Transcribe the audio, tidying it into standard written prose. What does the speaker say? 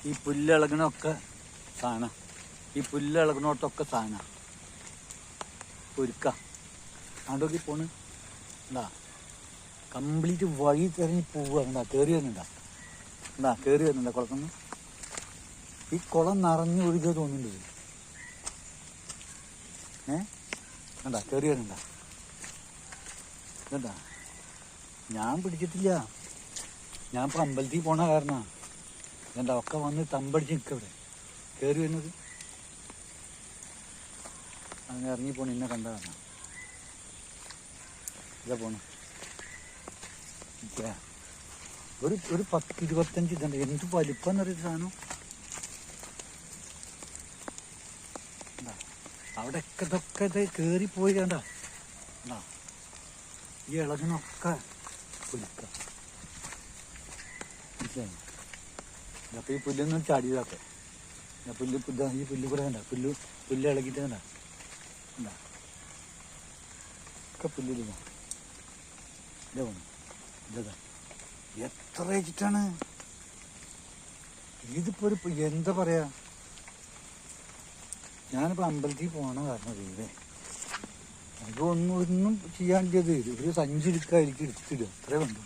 ഈ പുല്ലിളകണൊക്കെ സാധനം, ഈ പുല്ലിളകണോട്ടൊക്കെ സാധനം ഒരുക്ക ആണ്ടോക്കി പോണ്. എന്താ കംപ്ലീറ്റ് വഴി തിരഞ്ഞ് പോവുക. എന്താ കയറി വരുന്നുണ്ടാ, എന്താ കയറി വരുന്നുണ്ടാ കുളത്തുനിന്ന്. ഈ കുളം നിറഞ്ഞു ഒഴുകുക തോന്നുന്നുണ്ട്. എന്താ കയറി വരുന്നുണ്ടാ. എന്താ ഞാൻ പിടിച്ചിട്ടില്ല, ഞാൻ ഇപ്പം അമ്പലത്തിൽ പോണ കാരണമാണ്. എന്താ ഒക്കെ വന്ന് തമ്പടിച്ച് നിൽക്കുക ഇവിടെ. കയറി വരുന്നത് അങ്ങനെ ഇറങ്ങി പോണ എന്നെ കണ്ട കാരണം ഇതാ പോണു. ഒരു 10-25 ഇതുണ്ട്. എന്ത് വലിപ്പം എന്നറിയൊരു സാധനം. അവിടെയൊക്കെ ഇതൊക്കെ ഇത് കയറിപ്പോയി കണ്ട. ഈ ഇളകിനൊക്കെ പുലിക്ക മനസ്സിലായി. അപ്പം ഈ പുല്ലൊന്നും ചാടിയതാക്കെ. പുല്ല് ഈ പുല്ല് കൂടെ കണ്ട, പുല്ല് ഇളകിയിട്ട് കണ്ട. എന്താ ഒക്കെ പുല്ലില്ല. ഇതാ പോണു. ഇതാ എത്ര വെച്ചിട്ടാണ് ഇതിപ്പോ ഒരു എന്താ പറയാ. ഞാനിപ്പോൾ അമ്പലത്തിൽ പോകണ കാരണം ദൈവേ, അതൊന്നും ചെയ്യാണ്ടിയത് ഒരു സഞ്ചി എടുക്കുക, എനിക്ക് എടുത്തിടുക, അത്രേ വേണ്ടു.